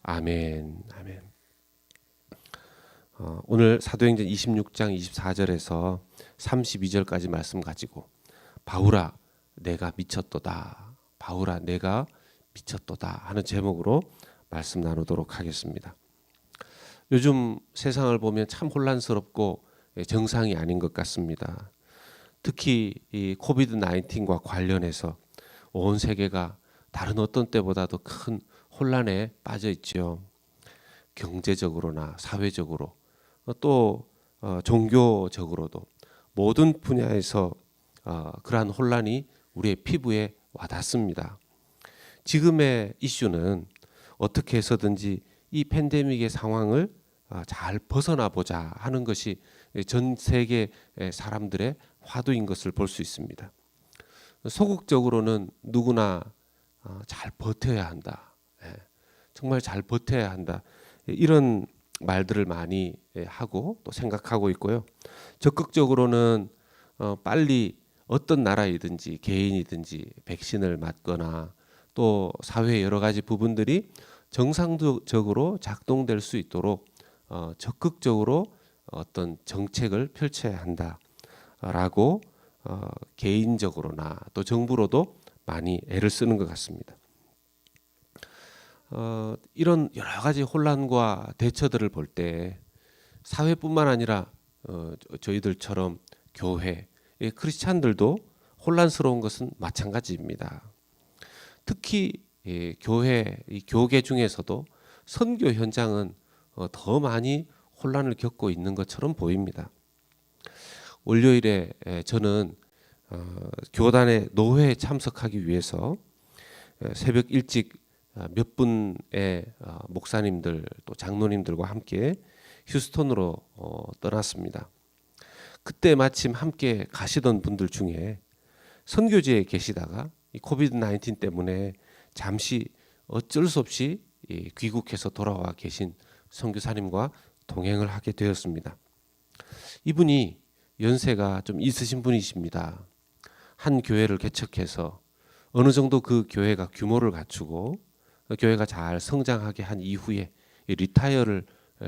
아멘. 아멘. 오늘 사도행전 26장 24절에서 32절까지 말씀 가지고 바울아 내가 미쳤도다. 바울아 내가 미쳤도다 하는 제목으로 말씀 나누도록 하겠습니다. 요즘 세상을 보면 참 혼란스럽고 정상이 아닌 것 같습니다. 특히 이 코비드 19과 관련해서 온 세계가 다른 어떤 때보다도 큰 혼란에 빠져 있죠. 경제적으로나 사회적으로 또 종교적으로도 모든 분야에서 그러한 혼란이 우리의 피부에 와닿습니다. 지금의 이슈는 어떻게 해서든지 이 팬데믹의 상황을 잘 벗어나 보자 하는 것이 전 세계 사람들의 화두인 것을 볼 수 있습니다. 소극적으로는 누구나 잘 버텨야 한다. 정말 잘 버텨야 한다. 이런 말들을 많이 하고 또 생각하고 있고요. 적극적으로는 빨리 어떤 나라이든지 개인이든지 백신을 맞거나 또 사회의 여러 가지 부분들이 정상적으로 작동될 수 있도록 적극적으로 어떤 정책을 펼쳐야 한다라고 개인적으로나 또 정부로도 많이 애를 쓰는 것 같습니다. 이런 여러 가지 혼란과 대처들을 볼 때 사회뿐만 아니라 저희들처럼 교회, 크리스찬들도 혼란스러운 것은 마찬가지입니다. 특히 교회, 교계 중에서도 선교 현장은 더 많이 혼란을 겪고 있는 것처럼 보입니다. 월요일에 저는 교단의 노회에 참석하기 위해서 새벽 일찍 몇 분의 목사님들 또 장로님들과 함께 휴스턴으로 떠났습니다. 그때 마침 함께 가시던 분들 중에 선교지에 계시다가 이 코비드 19 때문에 잠시 어쩔 수 없이 귀국해서 돌아와 계신 선교사님과 동행을 하게 되었습니다. 이분이 연세가 좀 있으신 분이십니다. 한 교회를 개척해서 어느 정도 그 교회가 규모를 갖추고 교회가 잘 성장하게 한 이후에 리타이어를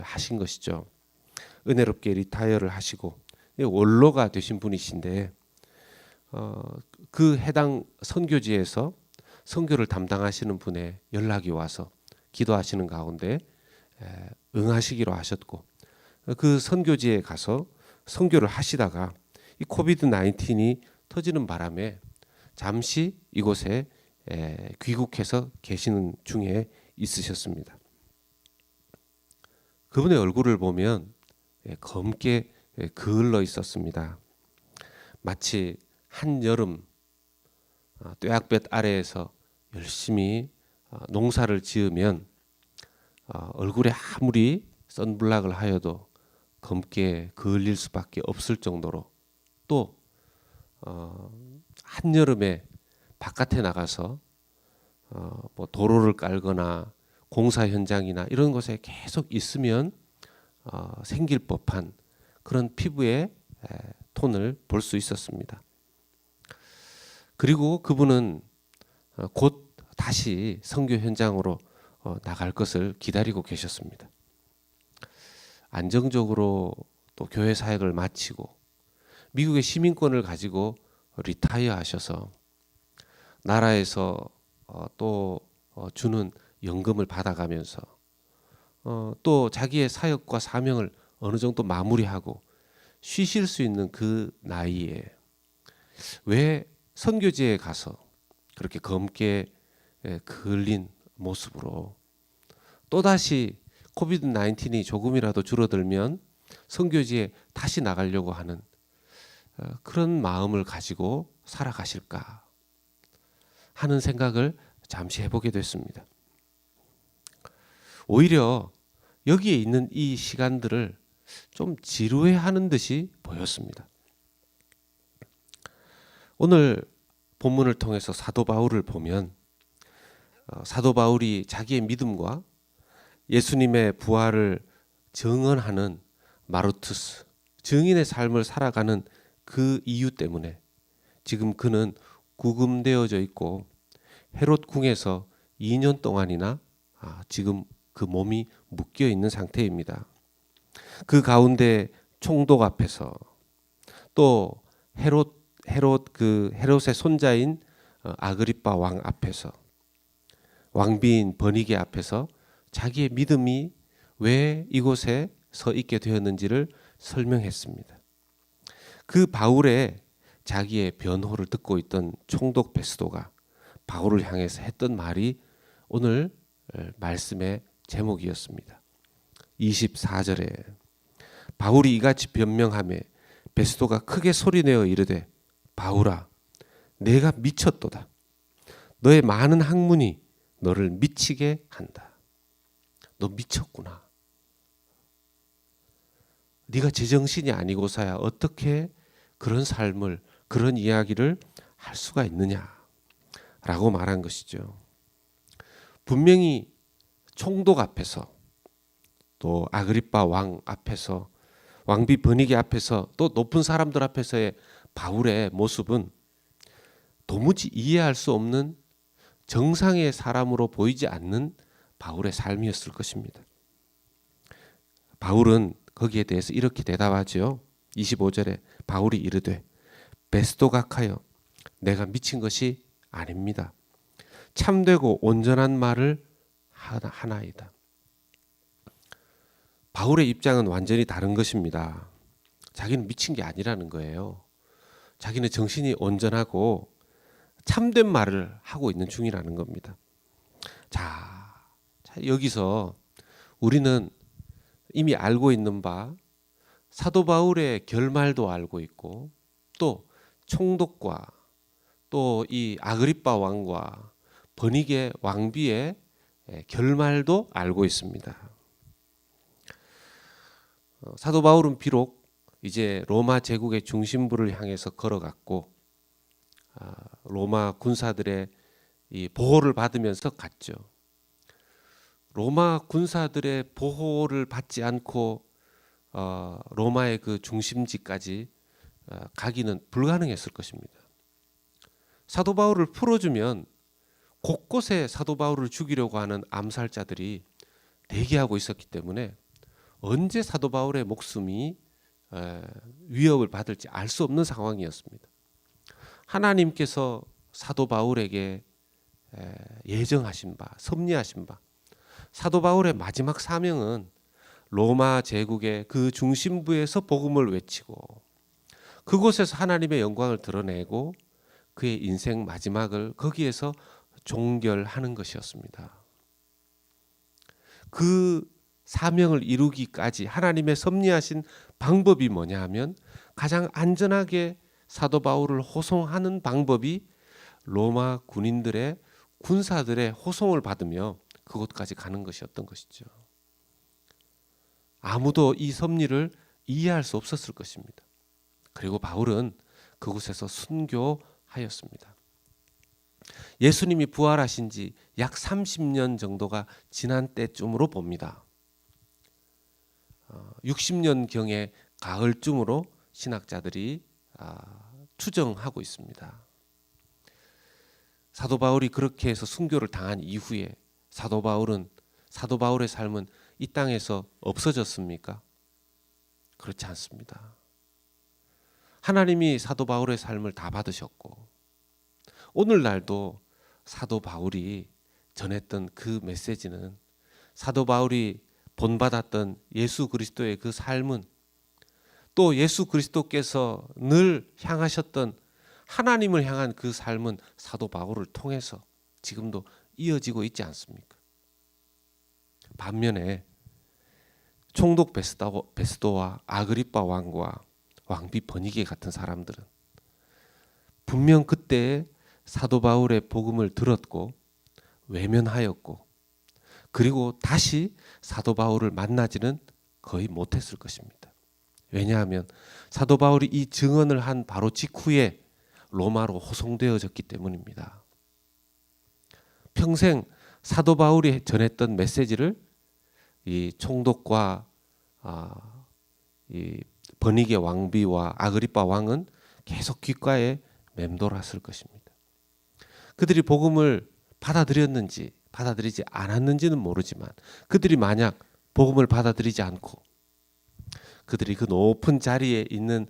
하신 것이죠. 은혜롭게 리타이어를 하시고 원로가 되신 분이신데 그 해당 선교지에서 선교를 담당하시는 분의 연락이 와서 기도하시는 가운데 응하시기로 하셨고 그 선교지에 가서 선교를 하시다가 이 코비드 19이 터지는 바람에 잠시 이곳에 귀국해서 계시는 중에 있으셨습니다. 그분의 얼굴을 보면 검게 그을러 있었습니다. 마치 한여름 뙤약볕 아래에서 열심히 농사를 지으면 얼굴에 아무리 선블락을 하여도 검게 그을릴 수밖에 없을 정도로 또 한여름에 바깥에 나가서 뭐 도로를 깔거나 공사 현장이나 이런 곳에 계속 있으면 생길 법한 그런 피부의 톤을 볼 수 있었습니다. 그리고 그분은 곧 다시 선교 현장으로 나갈 것을 기다리고 계셨습니다. 안정적으로 또 교회 사역을 마치고 미국의 시민권을 가지고 리타이어 하셔서 나라에서 또 주는 연금을 받아가면서 또 자기의 사역과 사명을 어느 정도 마무리하고 쉬실 수 있는 그 나이에 왜 선교지에 가서 그렇게 검게 그을린 모습으로 또다시 코비드 19이 조금이라도 줄어들면 선교지에 다시 나가려고 하는 그런 마음을 가지고 살아가실까 하는 생각을 잠시 해보게 됐습니다. 오히려 여기에 있는 이 시간들을 좀 지루해하는 듯이 보였습니다. 오늘 본문을 통해서 사도 바울을 보면 사도 바울이 자기의 믿음과 예수님의 부활을 증언하는 마르투스, 증인의 삶을 살아가는 그 이유 때문에 지금 그는 구금되어져 있고 헤롯 궁에서 2년 동안이나 지금 그 몸이 묶여 있는 상태입니다. 그 가운데 총독 앞에서 또 헤롯의 손자인 아그리빠 왕 앞에서 왕비인 버니게 앞에서 자기의 믿음이 왜 이곳에 서 있게 되었는지를 설명했습니다. 그 바울의 자기의 변호를 듣고 있던 총독 베스도가 바울을 향해서 했던 말이 오늘 말씀의 제목이었습니다. 24절에 바울이 이같이 변명하매 베스도가 크게 소리내어 이르되 바울아 내가 미쳤도다. 너의 많은 학문이 너를 미치게 한다. 너 미쳤구나. 네가 제정신이 아니고서야 어떻게 그런 삶을 그런 이야기를 할 수가 있느냐라고 말한 것이죠. 분명히 총독 앞에서 또 아그리빠 왕 앞에서 왕비 버니게 앞에서 또 높은 사람들 앞에서의 바울의 모습은 도무지 이해할 수 없는 정상의 사람으로 보이지 않는 바울의 삶이었을 것입니다. 바울은 거기에 대해서 이렇게 대답하죠. 25절에 바울이 이르되 베스도 각하여 내가 미친 것이 아닙니다. 참되고 온전한 말을 하나이다. 바울의 입장은 완전히 다른 것입니다. 자기는 미친 게 아니라는 거예요. 자기는 정신이 온전하고 참된 말을 하고 있는 중이라는 겁니다. 자, 여기서 우리는 이미 알고 있는 바 사도 바울의 결말도 알고 있고 또 총독과 또 이 아그리빠 왕과 버니게 왕비의 결말도 알고 있습니다. 사도 바울은 비록 이제 로마 제국의 중심부를 향해서 걸어갔고 로마 군사들의 이 보호를 받으면서 갔죠. 로마 군사들의 보호를 받지 않고 로마의 그 중심지까지 가기는 불가능했을 것입니다. 사도 바울을 풀어주면 곳곳에 사도 바울을 죽이려고 하는 암살자들이 대기하고 있었기 때문에 언제 사도 바울의 목숨이 위협을 받을지 알 수 없는 상황이었습니다. 하나님께서 사도 바울에게 예정하신 바, 섭리하신 바, 사도 바울의 마지막 사명은 로마 제국의 그 중심부에서 복음을 외치고 그곳에서 하나님의 영광을 드러내고 그의 인생 마지막을 거기에서 종결하는 것이었습니다. 그 사명을 이루기까지 하나님의 섭리하신 방법이 뭐냐 하면 가장 안전하게 사도 바울을 호송하는 방법이 로마 군인들의 군사들의 호송을 받으며 그곳까지 가는 것이었던 것이죠. 아무도 이 섭리를 이해할 수 없었을 것입니다. 그리고 바울은 그곳에서 순교하였습니다. 예수님이 부활하신 지 약 30년 정도가 지난 때쯤으로 봅니다. 60년경의 가을쯤으로 신학자들이 추정하고 있습니다. 사도 바울이 그렇게 해서 순교를 당한 이후에 사도 바울의 삶은 이 땅에서 없어졌습니까? 그렇지 않습니다. 하나님이 사도 바울의 삶을 다 받으셨고 오늘날도 사도 바울이 전했던 그 메시지는 사도 바울이 본받았던 예수 그리스도의 그 삶은 또 예수 그리스도께서 늘 향하셨던 하나님을 향한 그 삶은 사도 바울을 통해서 지금도 이어지고 있지 않습니까? 반면에 총독 베스도와 아그리빠 왕과 왕비 버니게 같은 사람들은 분명 그때 사도 바울의 복음을 들었고 외면하였고 그리고 다시 사도 바울을 만나지는 거의 못했을 것입니다. 왜냐하면 사도 바울이 이 증언을 한 바로 직후에 로마로 호송되어졌기 때문입니다. 평생 사도 바울이 전했던 메시지를 이 총독과 이 버니게 왕비와 아그리빠 왕은 계속 귓가에 맴돌았을 것입니다. 그들이 복음을 받아들였는지 받아들이지 않았는지는 모르지만 그들이 만약 복음을 받아들이지 않고 그들이 그 높은 자리에 있는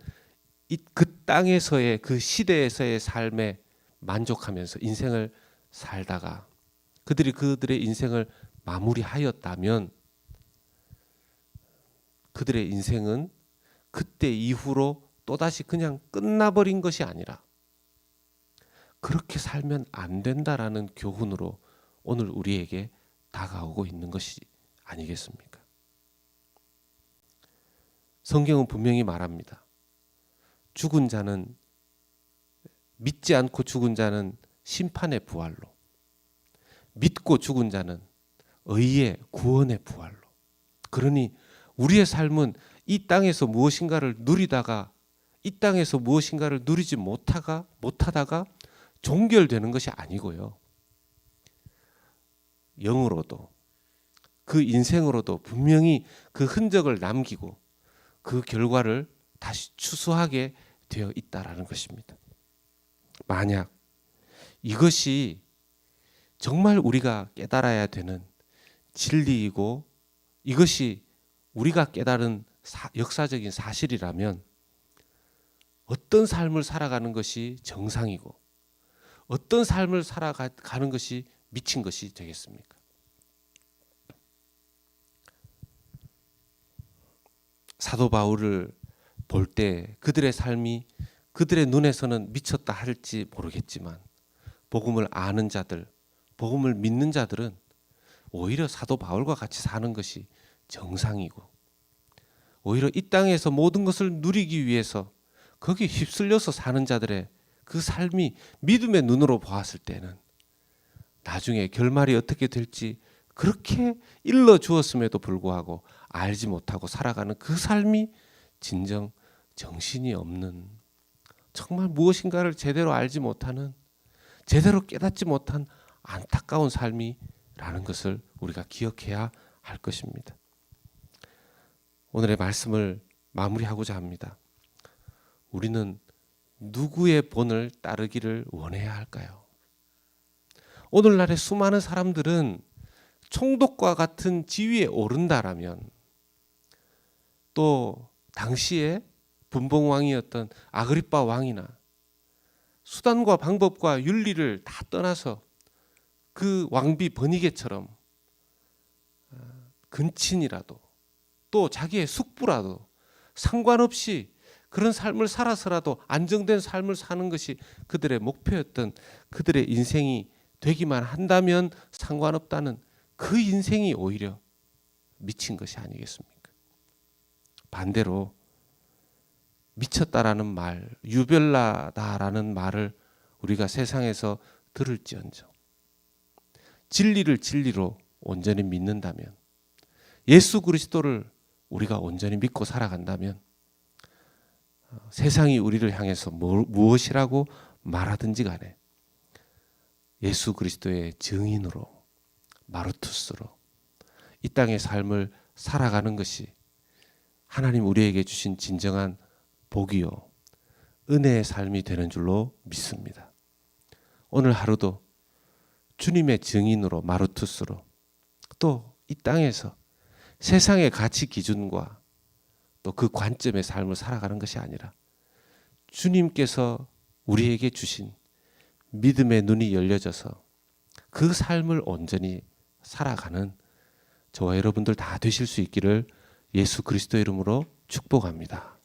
그 땅에서의 그 시대에서의 삶에 만족하면서 인생을 살다가 그들의 인생을 마무리하였다면 그들의 인생은 그때 이후로 또다시 그냥 끝나버린 것이 아니라 그렇게 살면 안 된다라는 교훈으로 오늘 우리에게 다가오고 있는 것이 아니겠습니까? 성경은 분명히 말합니다. 죽은 자는 믿지 않고 죽은 자는 심판의 부활로, 믿고 죽은 자는 의의 구원의 부활로. 그러니 우리의 삶은 이 땅에서 무엇인가를 누리다가 이 땅에서 무엇인가를 누리지 못하다가 종결되는 것이 아니고요. 영으로도 그 인생으로도 분명히 그 흔적을 남기고 그 결과를 다시 추수하게 되어 있다라는 것입니다. 만약 이것이 정말 우리가 깨달아야 되는 진리이고 이것이 우리가 깨달은 역사적인 사실이라면 어떤 삶을 살아가는 것이 정상이고 어떤 삶을 살아가는 것이 미친 것이 되겠습니까? 사도 바울을 볼 때 그들의 삶이 그들의 눈에서는 미쳤다 할지 모르겠지만 복음을 아는 자들, 복음을 믿는 자들은 오히려 사도 바울과 같이 사는 것이 정상이고 오히려 이 땅에서 모든 것을 누리기 위해서 거기에 휩쓸려서 사는 자들의 그 삶이 믿음의 눈으로 보았을 때는 나중에 결말이 어떻게 될지 그렇게 일러 주었음에도 불구하고 알지 못하고 살아가는 그 삶이 진정 정신이 없는 정말 무엇인가를 제대로 알지 못하는 제대로 깨닫지 못한 안타까운 삶이라는 것을 우리가 기억해야 할 것입니다. 오늘의 말씀을 마무리하고자 합니다. 우리는 누구의 본을 따르기를 원해야 할까요? 오늘날의 수많은 사람들은 총독과 같은 지위에 오른다라면 또 당시에 분봉왕이었던 아그리빠 왕이나 수단과 방법과 윤리를 다 떠나서 그 왕비 버니게처럼 근친이라도 또 자기의 숙부라도 상관없이 그런 삶을 살아서라도 안정된 삶을 사는 것이 그들의 목표였던 그들의 인생이 되기만 한다면 상관없다는 그 인생이 오히려 미친 것이 아니겠습니까? 반대로 미쳤다라는 말, 유별나다라는 말을 우리가 세상에서 들을지언정 진리를 진리로 온전히 믿는다면 예수 그리스도를 우리가 온전히 믿고 살아간다면 세상이 우리를 향해서 무엇이라고 말하든지 간에 예수 그리스도의 증인으로 마르투스로 이 땅의 삶을 살아가는 것이 하나님 우리에게 주신 진정한 복이요 은혜의 삶이 되는 줄로 믿습니다. 오늘 하루도 주님의 증인으로 마르투스로 또 이 땅에서 세상의 가치 기준과 또 그 관점의 삶을 살아가는 것이 아니라 주님께서 우리에게 주신 믿음의 눈이 열려져서 그 삶을 온전히 살아가는 저와 여러분들 다 되실 수 있기를 예수 그리스도 이름으로 축복합니다.